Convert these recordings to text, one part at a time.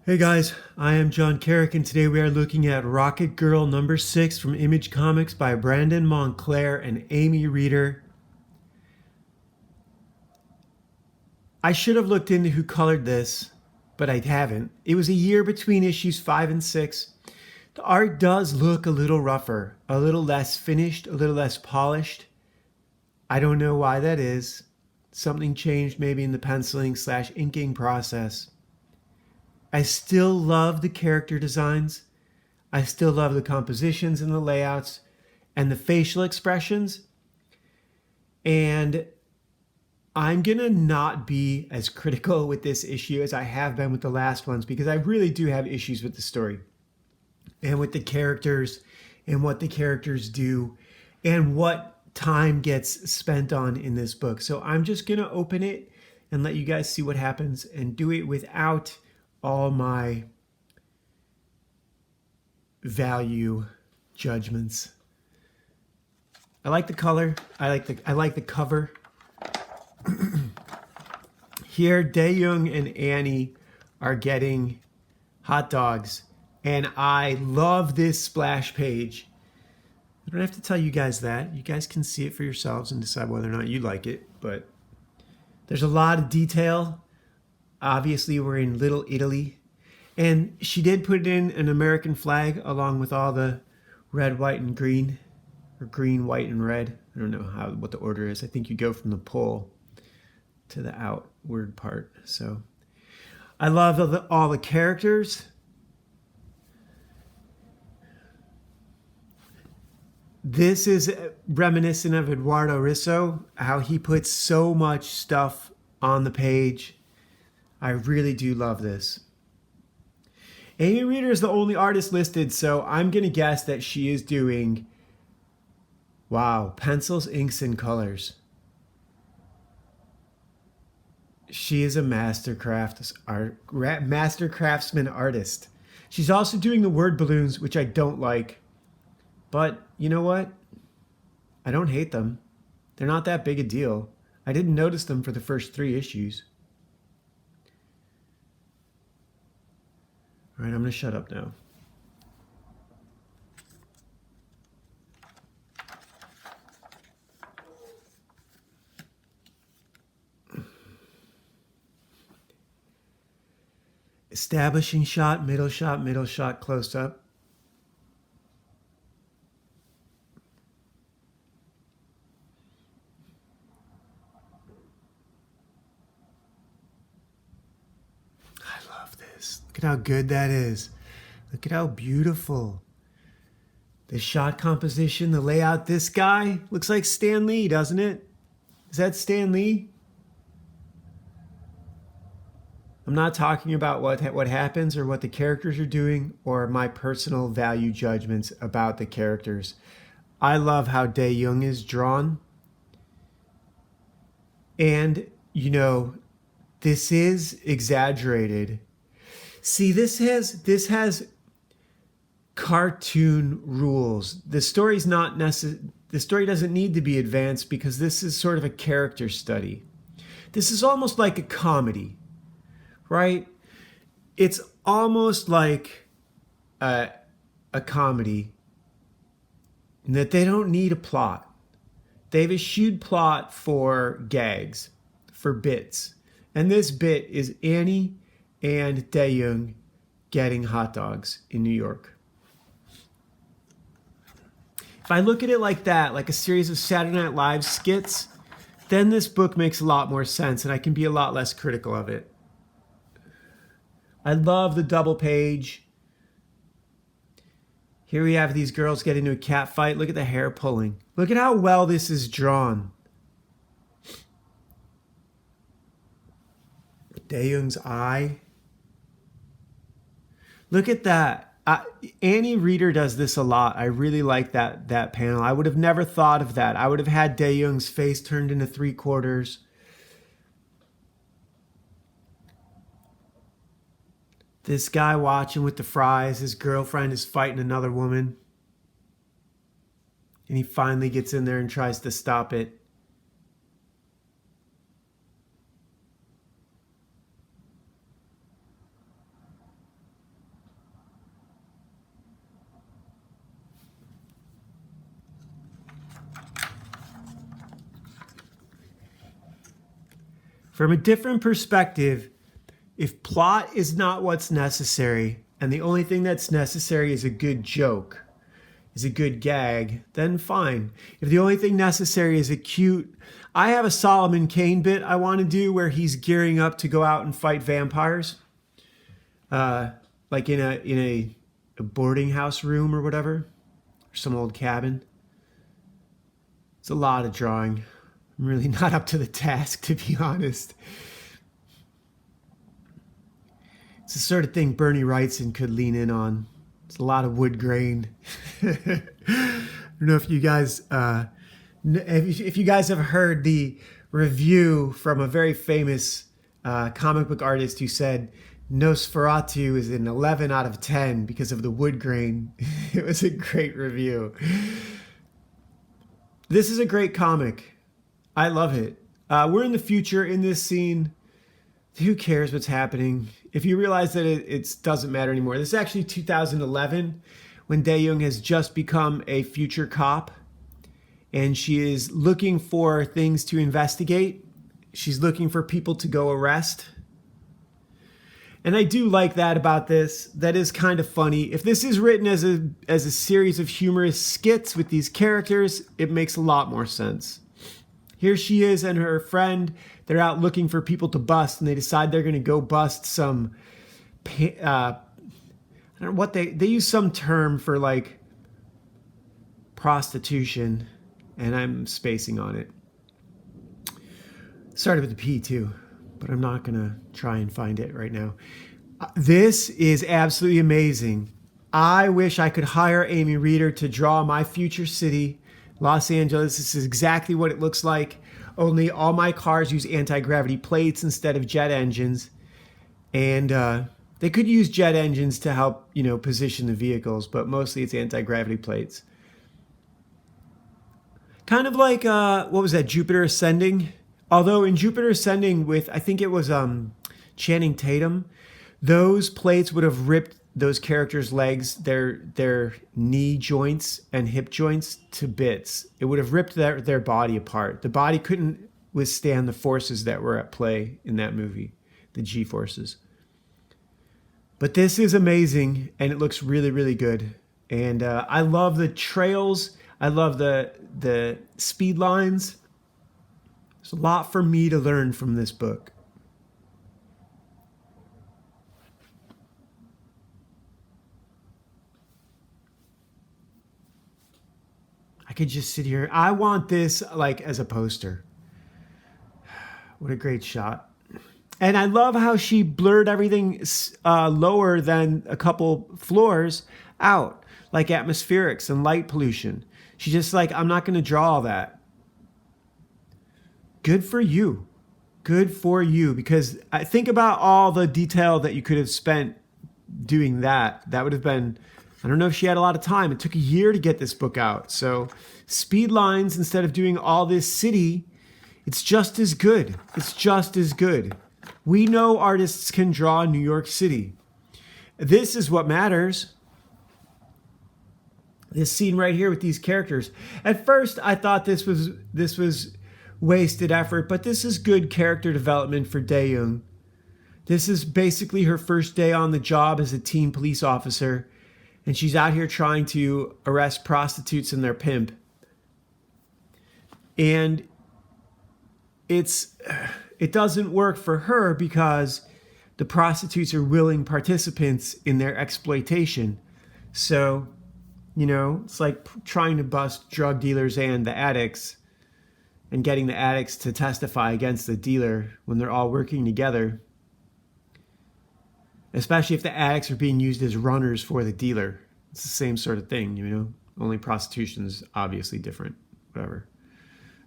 Hey guys, I am John Carrick, and today we are looking at Rocket Girl number 6 from Image Comics by Brandon Montclair and Amy Reeder. I should have looked into who colored this, but I haven't. It was a year between issues 5 and 6. The art does look a little rougher, a little less finished, a little less polished. I don't know why that is. Something changed maybe in the penciling/inking process. I still love the character designs. I still love the compositions and the layouts and the facial expressions. And I'm going to not be as critical with this issue as I have been with the last ones, because I really do have issues with the story and with the characters and what the characters do and what time gets spent on in this book. So I'm just going to open it and let you guys see what happens and do it without all my value judgments. I like the color. I like the cover. Here, Dae-young and Annie are getting hot dogs, and I love this splash page. I don't have to tell you guys that. You guys can see it for yourselves and decide whether or not you like it, but there's a lot of detail. Obviously, we're in Little Italy, and she did put in an American flag along with all the red, white, and green, or green, white, and red. I don't know what the order is. I think you go from the pull to the outward part. So I love all the characters. This is reminiscent of Eduardo Risso, how he puts so much stuff on the page. I really do love this. Amy Reeder is the only artist listed, so I'm going to guess that she is doing, wow, pencils, inks, and colors. She is a master craftsman artist. She's also doing the word balloons, which I don't like. But you know what? I don't hate them. They're not that big a deal. I didn't notice them for the first 3 issues. All right, I'm going to shut up now. Establishing shot, middle shot, close up. I love this. Look at how good that is. Look at how beautiful. The shot composition, the layout. This guy looks like Stan Lee, doesn't it? Is that Stan Lee? I'm not talking about what happens or what the characters are doing or my personal value judgments about the characters. I love how Dae-young is drawn. And, you know, this is exaggerated. See, this has cartoon rules. The story doesn't need to be advanced because this is sort of a character study. This is almost like a comedy, right? It's almost like a comedy in that they don't need a plot. They've eschewed plot for gags, for bits. And this bit is Annie and Dae-young getting hot dogs in New York. If I look at it like that, like a series of Saturday Night Live skits, then this book makes a lot more sense and I can be a lot less critical of it. I love the double page. Here we have these girls get into a cat fight. Look at the hair pulling. Look at how well this is drawn. Dae-young's eye. Look at that. Annie Reeder does this a lot. I really like that panel. I would have never thought of that. I would have had Dae-young's face turned into 3/4. This guy watching with the fries, his girlfriend is fighting another woman. And he finally gets in there and tries to stop it. From a different perspective, if plot is not what's necessary, and the only thing that's necessary is a good joke, is a good gag, then fine. If the only thing necessary is a cute... I have a Solomon Kane bit I want to do where he's gearing up to go out and fight vampires. Like in a boarding house room or whatever. Or some old cabin. It's a lot of drawing. I'm really not up to the task, to be honest. It's the sort of thing Bernie Wrightson could lean in on. It's a lot of wood grain. I don't know if you guys, if you guys have heard the review from a very famous comic book artist who said Nosferatu is an 11 out of 10 because of the wood grain. It was a great review. This is a great comic. I love it. We're in the future in this scene. Who cares what's happening? If you realize that it doesn't matter anymore. This is actually 2011 when Dae-young has just become a future cop and she is looking for things to investigate. She's looking for people to go arrest. And I do like that about this. That is kind of funny. If this is written as a series of humorous skits with these characters, it makes a lot more sense. Here she is and her friend. They're out looking for people to bust, and they decide they're going to go bust some... I don't know what they use some term for like prostitution, and I'm spacing on it. Started with a P too, but I'm not going to try and find it right now. This is absolutely amazing. I wish I could hire Amy Reeder to draw my future city, Los Angeles. This is exactly what it looks like. Only all my cars use anti-gravity plates instead of jet engines. And they could use jet engines to help, position the vehicles, but mostly it's anti-gravity plates. Kind of like, what was that, Jupiter Ascending? Although in Jupiter Ascending with, I think it was Channing Tatum, those plates would have ripped those characters' legs, their knee joints and hip joints to bits. It would have ripped their body apart. The body couldn't withstand the forces that were at play in that movie, the G-forces. But this is amazing, and it looks really, really good. And I love the trails. I love the speed lines. There's a lot for me to learn from this book. I could just sit here. I want this like as a poster. What a great shot. And I love how she blurred everything lower than a couple floors out, like atmospherics and light pollution. She's just like, I'm not going to draw all that. Good for you. Good for you. Because I think about all the detail that you could have spent doing that. That would have been... I don't know if she had a lot of time. It took a year to get this book out. So speed lines instead of doing all this city, it's just as good. It's just as good. We know artists can draw New York City. This is what matters. This scene right here with these characters. At first, I thought this was wasted effort, but this is good character development for Dae-young. This is basically her first day on the job as a teen police officer. And she's out here trying to arrest prostitutes and their pimp. And it doesn't work for her because the prostitutes are willing participants in their exploitation. So, it's like trying to bust drug dealers and the addicts and getting the addicts to testify against the dealer when they're all working together. Especially if the addicts are being used as runners for the dealer. It's the same sort of thing, Only prostitution is obviously different. Whatever.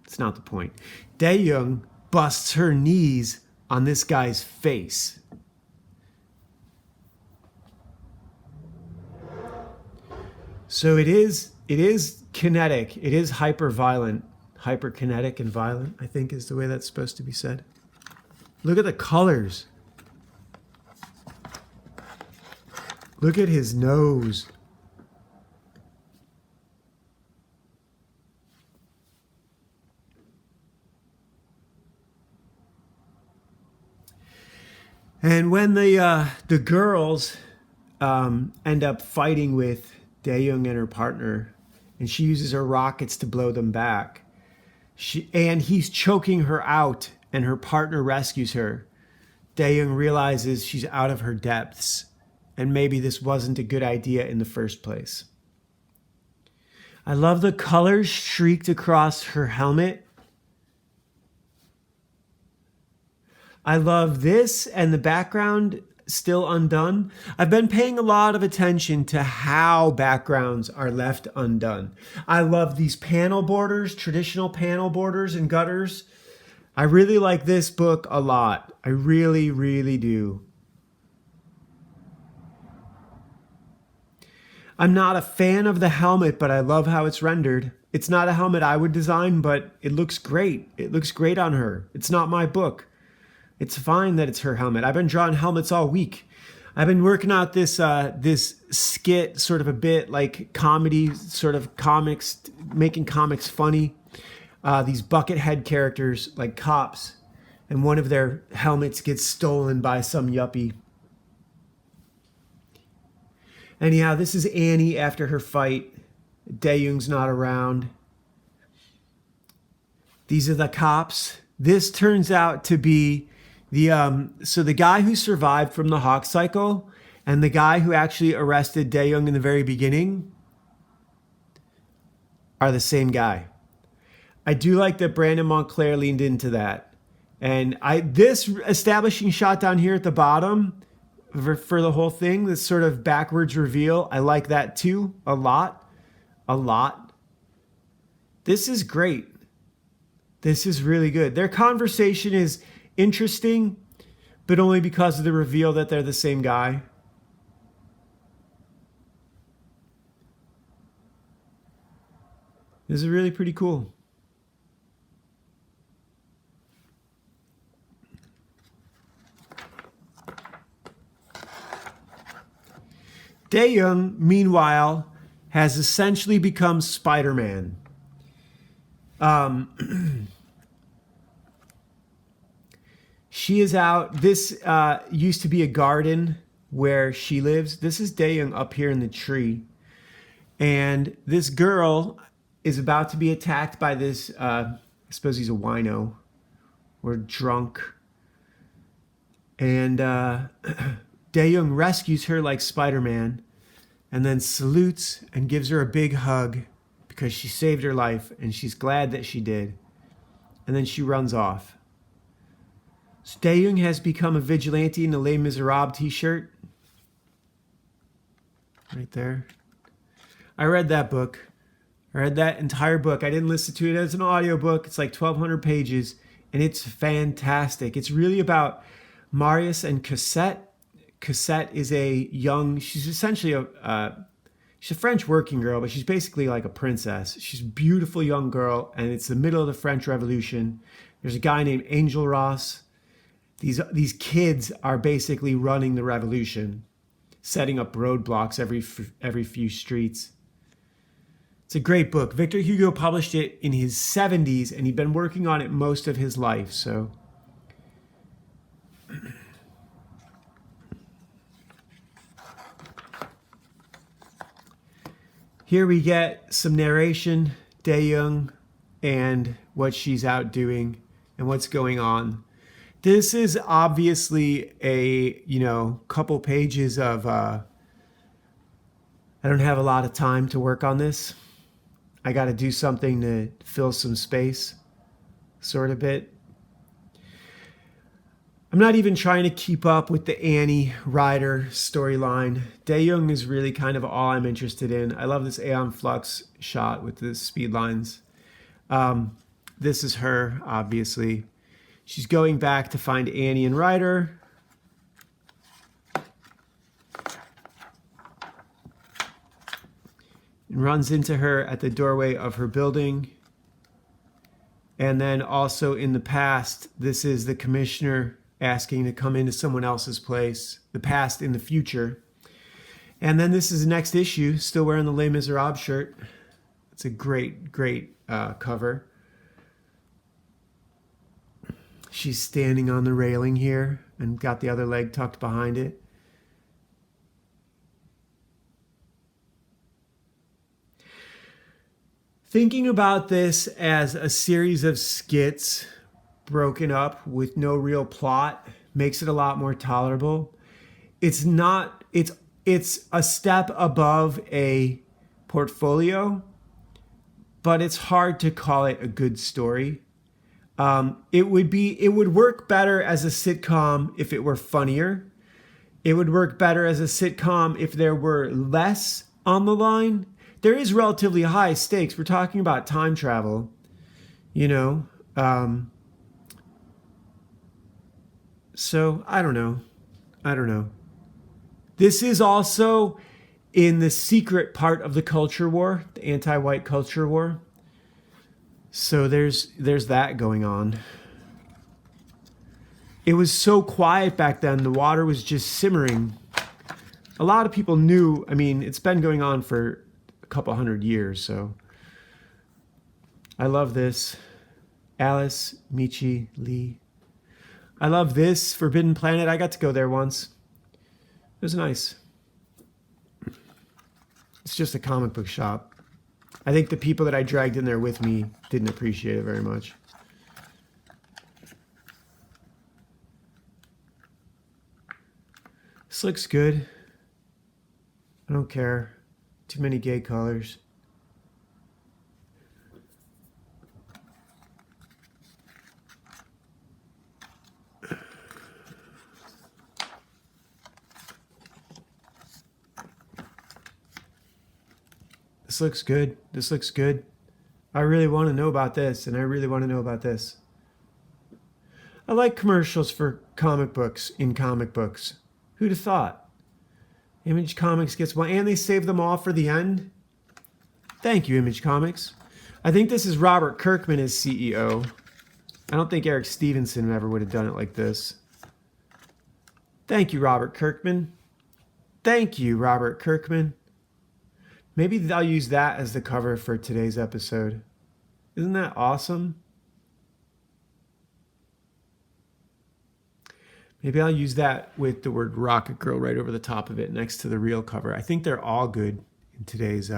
It's not the point. Dae-young busts her knees on this guy's face. So it is kinetic. It is hyper-violent. Hyper-kinetic and violent, I think is the way that's supposed to be said. Look at the colors. Look at his nose. And when the girls end up fighting with Dae-young and her partner, and she uses her rockets to blow them back, and he's choking her out, and her partner rescues her. Dae-young realizes she's out of her depths, and maybe this wasn't a good idea in the first place. I love the colors streaked across her helmet. I love this and the background still undone. I've been paying a lot of attention to how backgrounds are left undone. I love these panel borders, traditional panel borders and gutters. I really like this book a lot. I really, really do. I'm not a fan of the helmet, but I love how it's rendered. It's not a helmet I would design, but it looks great. It looks great on her. It's not my book. It's fine that it's her helmet. I've been drawing helmets all week. I've been working out this skit, sort of a bit like comedy, sort of comics, making comics funny. These bucket head characters like cops, and one of their helmets gets stolen by some yuppie. Anyhow, this is Annie after her fight. Dae-young's not around. These are the cops. This turns out to be the guy who survived from the Hawk cycle and the guy who actually arrested Dae-young in the very beginning are the same guy. I do like that Brandon Montclair leaned into that. And this establishing shot down here at the bottom for the whole thing, this sort of backwards reveal, I like that too a lot. This is great. This is really good. Their conversation is interesting, but only because of the reveal that they're the same guy. This is really pretty cool. Dae-young, meanwhile, has essentially become Spider-Man. She is out. This used to be a garden where she lives. This is Dae-young up here in the tree. And this girl is about to be attacked by this, I suppose he's a wino or drunk. And Dae-young rescues her like Spider-Man and then salutes and gives her a big hug because she saved her life and she's glad that she did. And then she runs off. So Dae-young has become a vigilante in a Les Miserables t-shirt. Right there. I read that book. I read that entire book. I didn't listen to it as an audiobook. It's like 1,200 pages and it's fantastic. It's really about Marius and Cosette. Cosette is she's essentially she's a French working girl, but she's basically like a princess. She's a beautiful young girl, and it's the middle of the French Revolution. There's a guy named Angel Ross. These kids are basically running the revolution, setting up roadblocks every few streets. It's a great book. Victor Hugo published it in his 70s, and he'd been working on it most of his life, so... Here we get some narration, Dae-young and what she's out doing and what's going on. This is obviously a, couple pages of, I don't have a lot of time to work on this. I got to do something to fill some space, sort of bit. I'm not even trying to keep up with the Annie Ryder storyline. Dae-young is really kind of all I'm interested in. I love this Aeon Flux shot with the speed lines. This is her, obviously. She's going back to find Annie and Ryder. And runs into her at the doorway of her building. And then also in the past, this is the commissioner asking to come into someone else's place, the past in the future. And then this is the next issue, still wearing the Les Miserables shirt. It's a great, great cover. She's standing on the railing here and got the other leg tucked behind it. Thinking about this as a series of skits broken up with no real plot makes it a lot more tolerable. It's a step above a portfolio, but it's hard to call it a good story. It would work better as a sitcom if it were funnier. It would work better as a sitcom if there were less on the line. There is relatively high stakes. We're talking about time travel, you know. So I don't know. This is also in the secret part of the culture war, the anti-white culture war. So there's that going on. It was so quiet back then. The water was just simmering. A lot of people knew. I mean, it's been going on for a couple hundred years. So I love this. Alice, Michi, Lee. I love this Forbidden Planet. I got to go there once. It was nice. It's just a comic book shop. I think the people that I dragged in there with me didn't appreciate it very much. This looks good. I don't care. Too many gay colors. This looks good. This looks good. I really want to know about this, and I really want to know about this. I like commercials for comic books in comic books. Who'd have thought? Image Comics gets one, and they save them all for the end. Thank you, Image Comics. I think this is Robert Kirkman as CEO. I don't think Eric Stevenson ever would have done it like this. Thank you, Robert Kirkman. Thank you, Robert Kirkman. Maybe I'll use that as the cover for today's episode. Isn't that awesome? Maybe I'll use that with the word Rocket Girl right over the top of it next to the real cover. I think they're all good in today's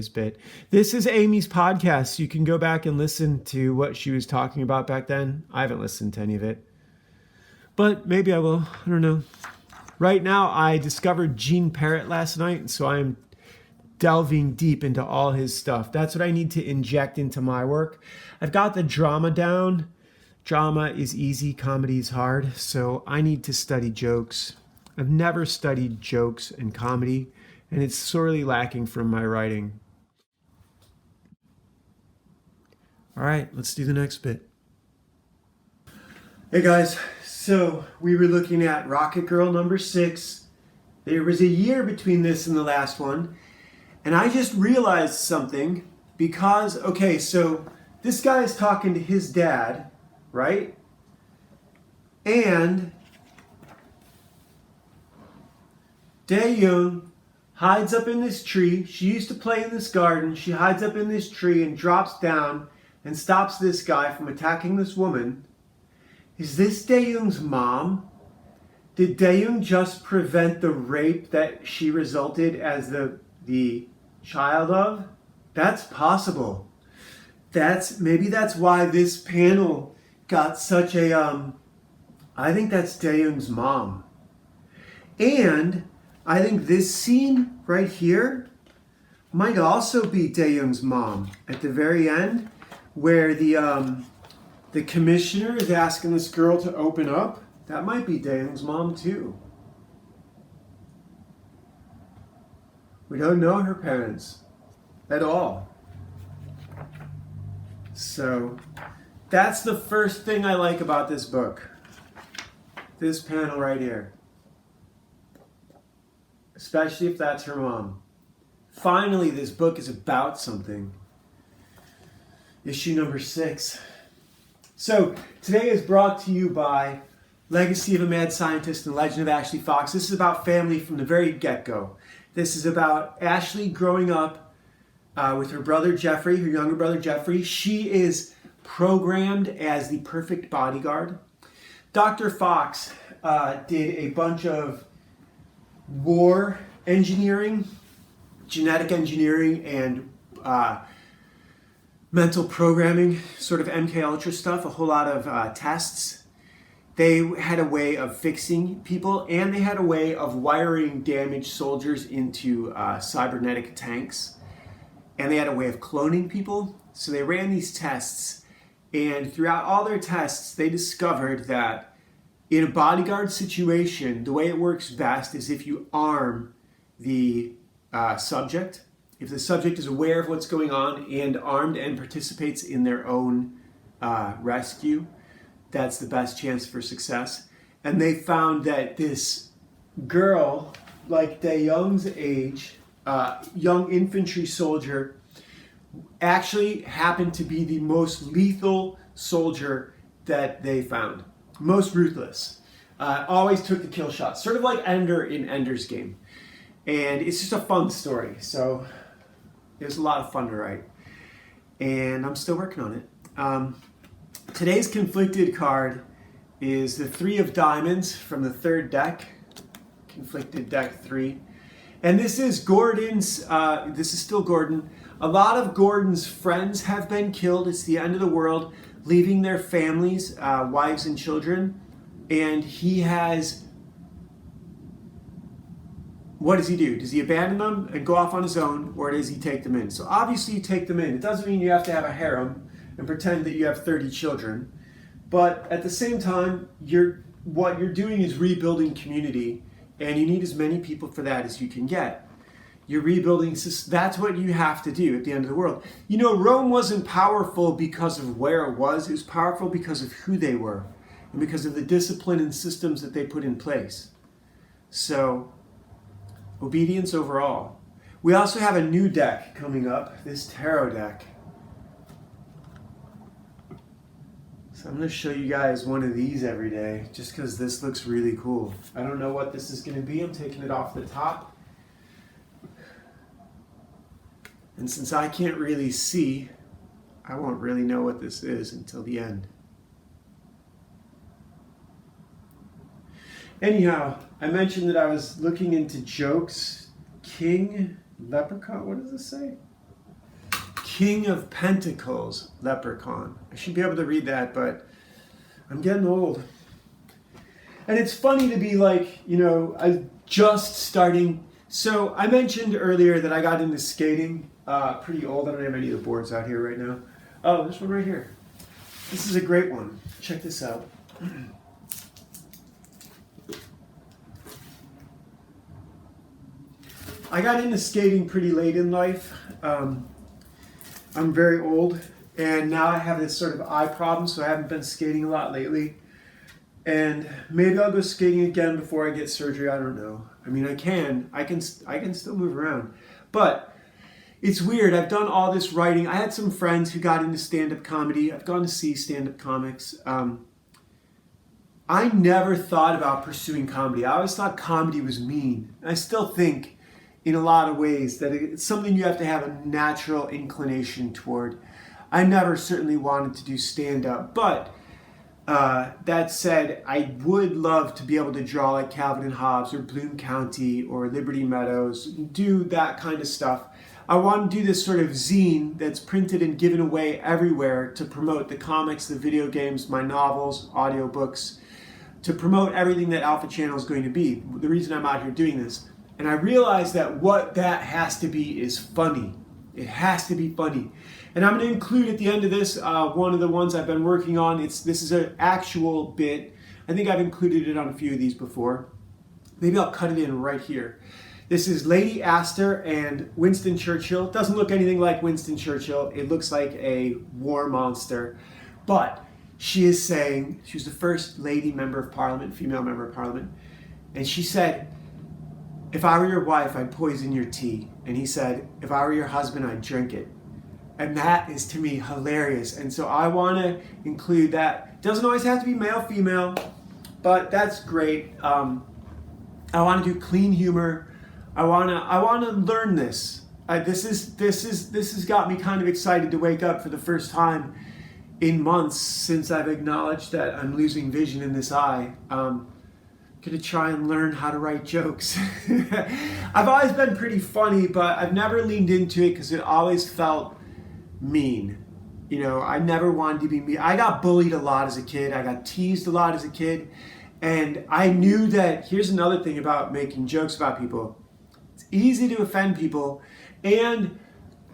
bit. This is Amy's podcast. You can go back and listen to what she was talking about back then. I haven't listened to any of it. But maybe I will. I don't know. Right now, I discovered Gene Parrott last night, and so I'm delving deep into all his stuff. That's what I need to inject into my work. I've got the drama down. Drama is easy, comedy is hard, so I need to study jokes. I've never studied jokes and comedy, and it's sorely lacking from my writing. All right, let's do the next bit. Hey guys. So we were looking at Rocket Girl number 6. There was a year between this and the last one. And I just realized something because, okay, so this guy is talking to his dad, right? And Dae-young hides up in this tree. She used to play in this garden. She hides up in this tree and drops down and stops this guy from attacking this woman. Is this Dae-young's mom? Did Dae-young just prevent the rape that she resulted as the child of? That's possible. Maybe that's why this panel got such a I think that's Dae-young's mom. And I think this scene right here might also be Dae-young's mom at the very end, where the commissioner is asking this girl to open up. That might be Dae-young's mom too. We don't know her parents at all. So that's the first thing I like about this book. This panel right here. Especially if that's her mom. Finally, this book is about something. Issue number 6. So today is brought to you by Legacy of a Mad Scientist and Legend of Ashley Fox. This is about family from the very get-go. This is about Ashley growing up with her brother Jeffrey, her younger brother Jeffrey. She is programmed as the perfect bodyguard. Dr. Fox did a bunch of war engineering, genetic engineering, and mental programming, sort of MK Ultra stuff, a whole lot of tests. They had a way of fixing people, and they had a way of wiring damaged soldiers into cybernetic tanks. And they had a way of cloning people. So they ran these tests, and throughout all their tests, they discovered that in a bodyguard situation, the way it works best is if you arm the subject. If the subject is aware of what's going on and armed and participates in their own rescue, that's the best chance for success. And they found that this girl, like De Young's age, young infantry soldier, actually happened to be the most lethal soldier that they found. Most ruthless. Always took the kill shot. Sort of like Ender in Ender's Game. And it's just a fun story. So it was a lot of fun to write. And I'm still working on it. Today's conflicted card is the 3 of Diamonds from the 3rd deck. Conflicted deck 3. And this is Gordon's, this is still Gordon. A lot of Gordon's friends have been killed. It's the end of the world, leaving their families, wives and children. And he has, what does he do? Does he abandon them and go off on his own, or does he take them in? So obviously you take them in. It doesn't mean you have to have a harem and pretend that you have 30 children. But at the same time, what you're doing is rebuilding community, and you need as many people for that as you can get. You're rebuilding, that's what you have to do at the end of the world. You know, Rome wasn't powerful because of where it was powerful because of who they were, and because of the discipline and systems that they put in place. So, obedience overall. We also have a new deck coming up, this tarot deck. So I'm going to show you guys one of these every day, just because this looks really cool. I don't know what this is going to be. I'm taking it off the top. And since I can't really see, I won't really know what this is until the end. Anyhow, I mentioned that I was looking into jokes. King Leprechaun, what does this say? King of Pentacles, Leprechaun. I should be able to read that, but I'm getting old. And it's funny to be like, you know, I'm just starting. So I mentioned earlier that I got into skating pretty old. I don't have any of the boards out here right now. Oh, this one right here. This is a great one. Check this out. I got into skating pretty late in life. I'm very old, and now I have this sort of eye problem, so I haven't been skating a lot lately. And maybe I'll go skating again before I get surgery. I don't know. I mean, I can still move around, but it's weird. I've done all this writing. I had some friends who got into stand-up comedy. I've gone to see stand-up comics. I never thought about pursuing comedy. I always thought comedy was mean. And I still think, in a lot of ways, that it's something you have to have a natural inclination toward. I never certainly wanted to do stand-up, but that said, I would love to be able to draw like Calvin and Hobbes or Bloom County or Liberty Meadows, do that kind of stuff. I want to do this sort of zine that's printed and given away everywhere to promote the comics, the video games, my novels, audiobooks, to promote everything that Alpha Channel is going to be. The reason I'm out here doing this. And I realized that what that has to be is funny. It has to be funny. And I'm going to include at the end of this one of the ones I've been working on. This is an actual bit. I think I've included it on a few of these before. Maybe I'll cut it in right here. This is Lady Astor and Winston Churchill. It doesn't look anything like Winston Churchill. It looks like a war monster. But she is saying, she was the first lady member of parliament, female member of parliament. And she said, "If I were your wife, I'd poison your tea." And he said, "If I were your husband, I'd drink it." And that is, to me, hilarious. And so I want to include that. It doesn't always have to be male, female, but that's great. I want to do clean humor. I want to learn this. This has got me kind of excited to wake up for the first time in months since I've acknowledged that I'm losing vision in this eye, gonna try and learn how to write jokes. I've always been pretty funny, but I've never leaned into it because it always felt mean. You know, I never wanted to be mean. I got bullied a lot as a kid. I got teased a lot as a kid. And I knew that, here's another thing about making jokes about people. It's easy to offend people. And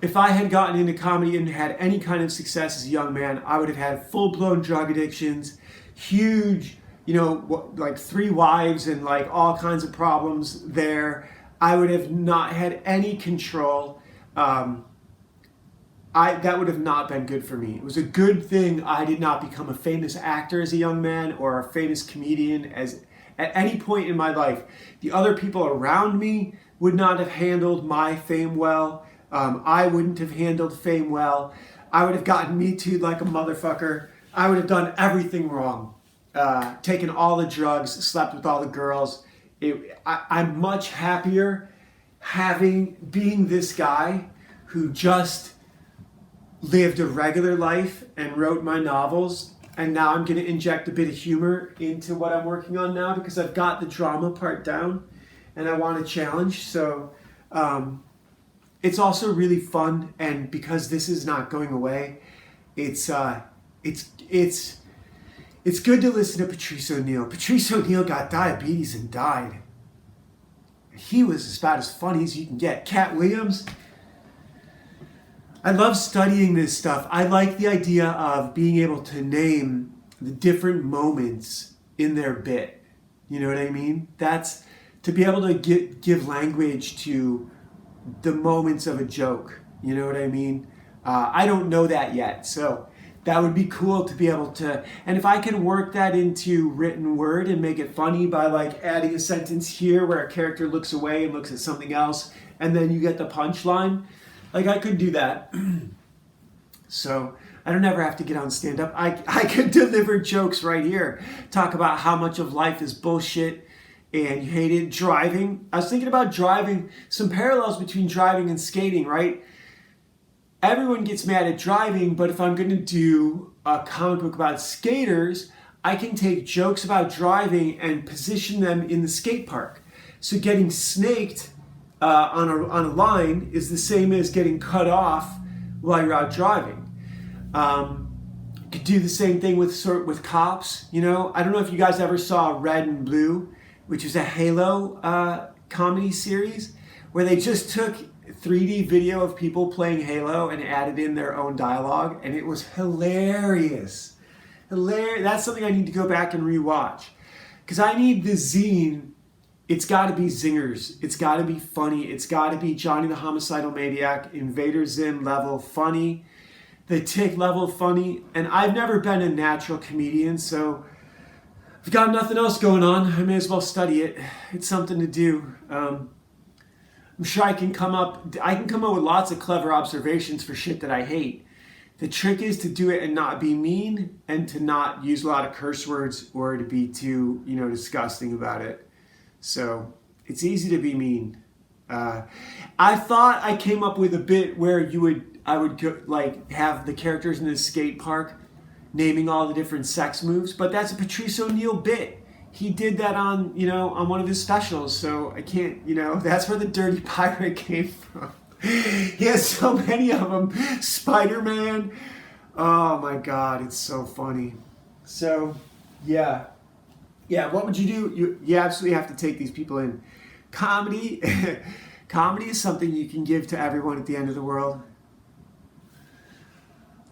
if I had gotten into comedy and had any kind of success as a young man, I would have had full-blown drug addictions, huge, you know, like 3 wives and like all kinds of problems there. I would have not had any control. That would have not been good for me. It was a good thing I did not become a famous actor as a young man or a famous comedian at any point in my life. The other people around me would not have handled my fame well. I wouldn't have handled fame well. I would have gotten Me Too'd like a motherfucker. I would have done everything wrong. Taken all the drugs, slept with all the girls. I'm much happier being this guy who just lived a regular life and wrote my novels, and now I'm going to inject a bit of humor into what I'm working on now because I've got the drama part down and I want a challenge. So it's also really fun, and because this is not going away, it's good to listen to Patrice O'Neal. Patrice O'Neal got diabetes and died. He was about as funny as you can get. Cat Williams, I love studying this stuff. I like the idea of being able to name the different moments in their bit. You know what I mean? That's to be able to give language to the moments of a joke. You know what I mean? I don't know that yet. So that would be cool to be able to, and if I can work that into written word and make it funny by like adding a sentence here where a character looks away and looks at something else, and then you get the punchline. Like, I could do that. So I don't ever have to get on stand-up. I could deliver jokes right here. Talk about how much of life is bullshit and you hate it. Driving. I was thinking about driving. Some parallels between driving and skating, right? Everyone gets mad at driving, but if I'm going to do a comic book about skaters, I can take jokes about driving and position them in the skate park. So getting snaked on a line is the same as getting cut off while you're out driving. You could do the same thing with cops. You know, I don't know if you guys ever saw Red and Blue, which is a Halo comedy series where they just took 3D video of people playing Halo and added in their own dialogue, and it was hilarious. That's something I need to go back and rewatch because I need the zine. It's got to be zingers. It's got to be funny. It's got to be Johnny the Homicidal Maniac, Invader Zim level funny, the Tick level funny. And I've never been a natural comedian, so I've got nothing else going on. I may as well study it. It's something to do. I'm sure I can come up with lots of clever observations for shit that I hate. The trick is to do it and not be mean and to not use a lot of curse words or to be too, disgusting about it. So it's easy to be mean. I thought I came up with a bit where I would have the characters in the skate park naming all the different sex moves, but that's a Patrice O'Neal bit. He did that on one of his specials, so I can't, that's where the Dirty Pirate came from. He has so many of them. Spider-Man. Oh my God, it's so funny. So, yeah. Yeah, what would you do? You absolutely have to take these people in. Comedy is something you can give to everyone at the end of the world.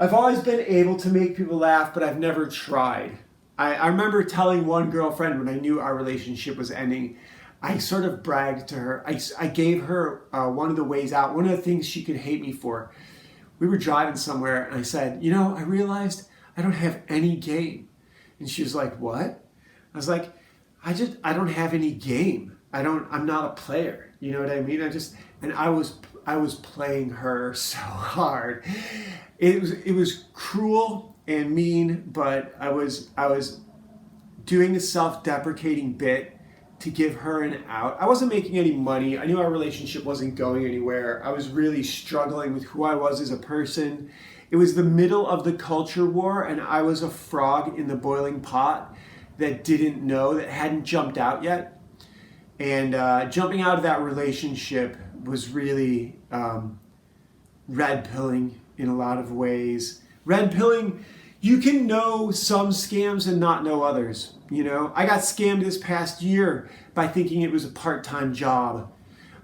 I've always been able to make people laugh, but I've never tried. I remember telling one girlfriend when I knew our relationship was ending, I sort of bragged to her. I gave her one of the ways out, one of the things she could hate me for. We were driving somewhere, and I said, I realized I don't have any game. And she was like, what? I was like, I don't have any game. I'm not a player. You know what I mean? I was playing her so hard. It was cruel and mean, but I was doing a self-deprecating bit to give her an out. I wasn't making any money. I knew our relationship wasn't going anywhere. I was really struggling with who I was as a person It was the middle of the culture war, and I was a frog in the boiling pot that didn't know, that hadn't jumped out yet. And jumping out of that relationship was really red pilling in a lot of ways. Red pilling, you can know some scams and not know others. You know, I got scammed this past year by thinking it was a part-time job.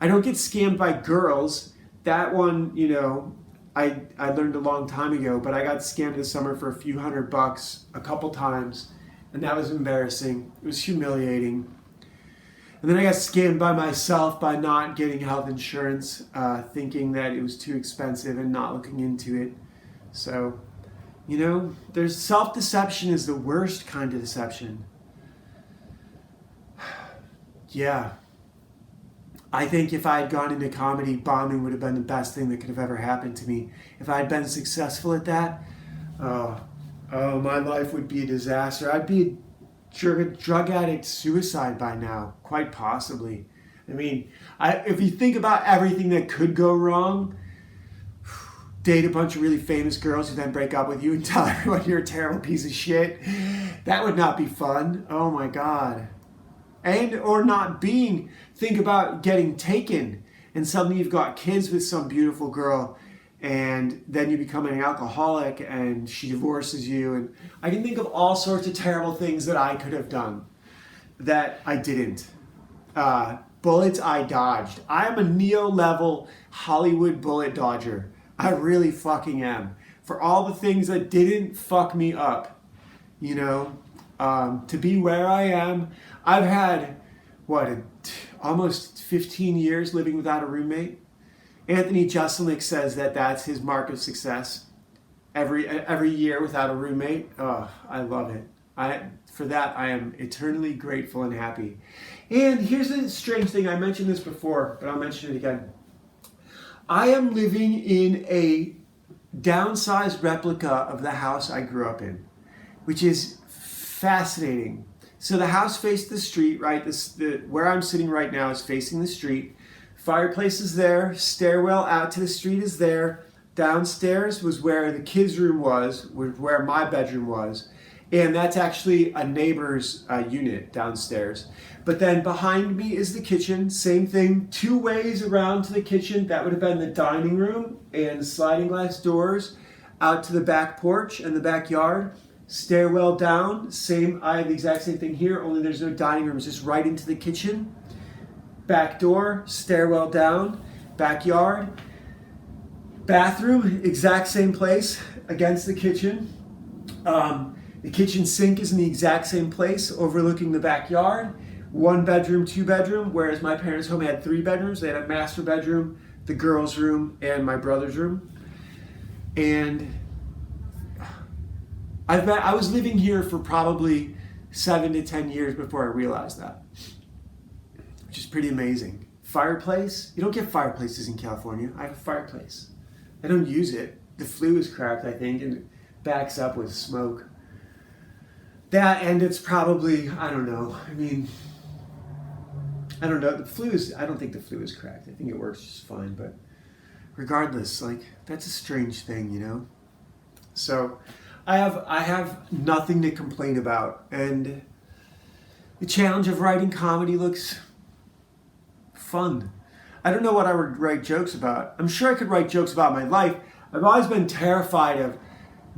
I don't get scammed by girls. That one, you know, I learned a long time ago, but I got scammed this summer for a few $100 a couple times, and that was embarrassing. It was humiliating. And then I got scammed by myself by not getting health insurance, thinking that it was too expensive and not looking into it. So, you know, there's self-deception is the worst kind of deception. Yeah. I think if I had gone into comedy, bombing would have been the best thing that could have ever happened to me. If I had been successful at that, my life would be a disaster. I'd be a drug addict, suicide by now, quite possibly. I mean, if you think about everything that could go wrong, date a bunch of really famous girls who then break up with you and tell everyone you're a terrible piece of shit, that would not be fun. Oh my God. And or not being, think about getting taken and suddenly you've got kids with some beautiful girl and then you become an alcoholic and she divorces you. And I can think of all sorts of terrible things that I could have done that I didn't. Bullets I dodged. I am a Neo-level Hollywood bullet dodger. I really fucking am. For all the things that didn't fuck me up, you know, to be where I am. I've had, almost 15 years living without a roommate. Anthony Jeselnik says that that's his mark of success. Every year without a roommate. Oh, I love it. For that, I am eternally grateful and happy. And here's the strange thing. I mentioned this before, but I'll mention it again. I am living in a downsized replica of the house I grew up in, which is fascinating. So the house faced the street, right? Where I'm sitting right now is facing the street. Fireplace is there. Stairwell out to the street is there. Downstairs was where the kids' room was, where my bedroom was. And that's actually a neighbor's unit downstairs. But then behind me is the kitchen. Same thing, 2 ways around to the kitchen. That would have been the dining room and sliding glass doors out to the back porch and the backyard. Stairwell down, I have the exact same thing here, only there's no dining room. It's just right into the kitchen. Back door, stairwell down, backyard. Bathroom, exact same place, against the kitchen. The kitchen sink is in the exact same place, overlooking the backyard. 1 bedroom, 2 bedroom, whereas my parents' home had 3 bedrooms. They had a master bedroom, the girls' room, and my brother's room. And I was living here for probably 7 to 10 years before I realized that, which is pretty amazing. Fireplace, you don't get fireplaces in California. I have a fireplace. I don't use it. The flue is cracked, I think, and it backs up with smoke. That, and it's probably, I don't know. I mean, I don't know. I don't think the flue is cracked. I think it works just fine, but regardless, like, that's a strange thing, you know? So I have nothing to complain about, and the challenge of writing comedy looks fun. I don't know what I would write jokes about. I'm sure I could write jokes about my life. I've always been terrified of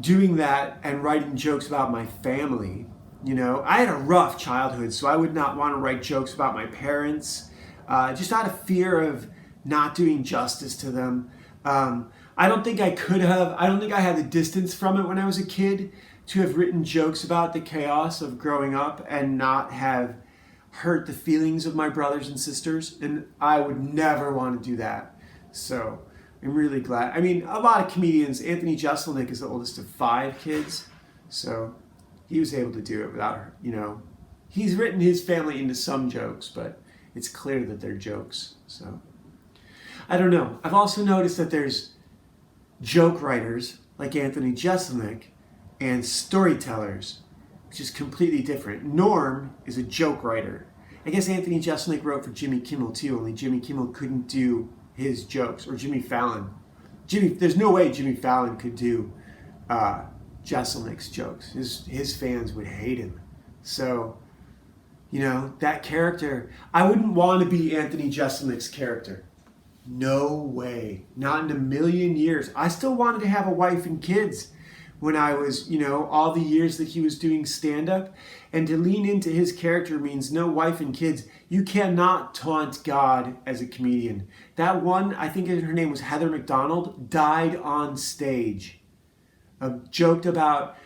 doing that and writing jokes about my family. You know, I had a rough childhood, so I would not want to write jokes about my parents, just out of fear of not doing justice to them. I don't think I could have. I don't think I had the distance from it when I was a kid to have written jokes about the chaos of growing up and not have hurt the feelings of my brothers and sisters. And I would never want to do that. So I'm really glad. I mean, a lot of comedians, Anthony Jeselnik is the oldest of 5 kids. So he was able to do it without, you know, he's written his family into some jokes, but it's clear that they're jokes. So I don't know. I've also noticed that there's joke writers like Anthony Jeselnik and storytellers, which is completely different. Norm is a joke writer. I guess Anthony Jeselnik wrote for Jimmy Kimmel too, only Jimmy Kimmel couldn't do his jokes, or Jimmy Fallon. There's no way Jimmy Fallon could do Jeselnik's jokes. His fans would hate him. So, you know, that character, I wouldn't want to be Anthony Jeselnik's character. No way. Not in a million years. I still wanted to have a wife and kids when I was, you know, all the years that he was doing stand-up. And to lean into his character means no wife and kids. You cannot taunt God as a comedian. That one, I think her name was Heather McDonald, died on stage. Joked about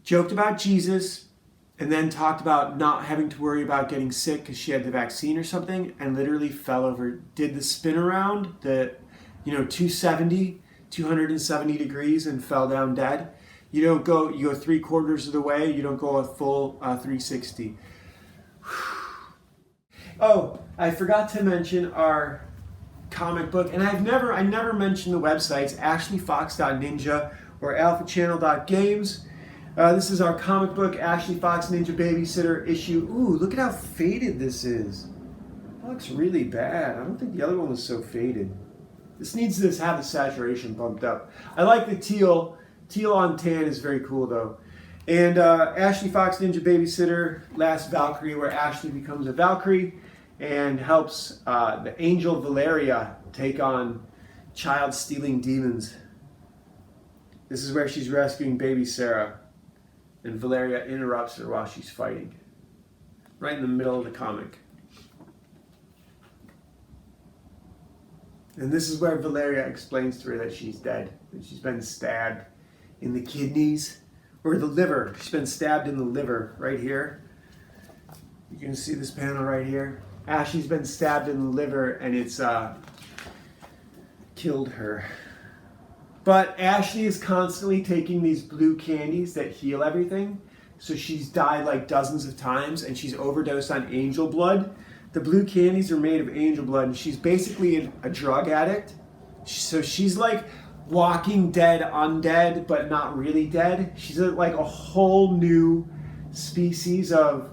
Jesus, and then talked about not having to worry about getting sick because she had the vaccine or something, and literally fell over, did the spin around, the 270 degrees, and fell down dead. You go 3/4 of the way, you don't go a full 360. Oh, I forgot to mention our comic book, and I never mentioned the websites, ashleyfox.ninja or alphachannel.games. This is our comic book, Ashley Fox Ninja Babysitter issue. Ooh, look at how faded this is. That looks really bad. I don't think the other one was so faded. This needs to have the saturation bumped up. I like the teal. Teal on tan is very cool though. And Ashley Fox Ninja Babysitter, Last Valkyrie, where Ashley becomes a Valkyrie and helps the angel Valeria take on child-stealing demons. This is where she's rescuing baby Sarah, and Valeria interrupts her while she's fighting. Right in the middle of the comic. And this is where Valeria explains to her that she's dead, that she's been stabbed in the kidneys, or the liver. She's been stabbed in the liver, right here. You can see this panel right here. Ashley's been stabbed in the liver, and it's killed her. But Ashley is constantly taking these blue candies that heal everything. So she's died like dozens of times, and she's overdosed on angel blood. The blue candies are made of angel blood, and she's basically a drug addict. So she's like Walking Dead undead, but not really dead. She's like a whole new species of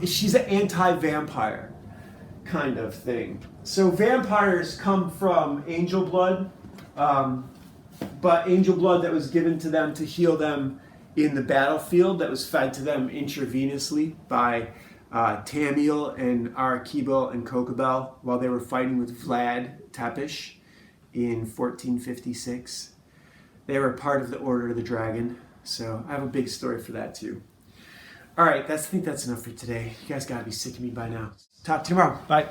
she's an anti-vampire kind of thing. So vampires come from angel blood, but angel blood that was given to them to heal them in the battlefield, that was fed to them intravenously by Tamiel and Arakibo and Kokobel while they were fighting with Vlad Tepes in 1456. They were part of the Order of the Dragon, so I have a big story for that too. All right, I think that's enough for today. You guys gotta be sick of me by now. Talk to you tomorrow. Bye.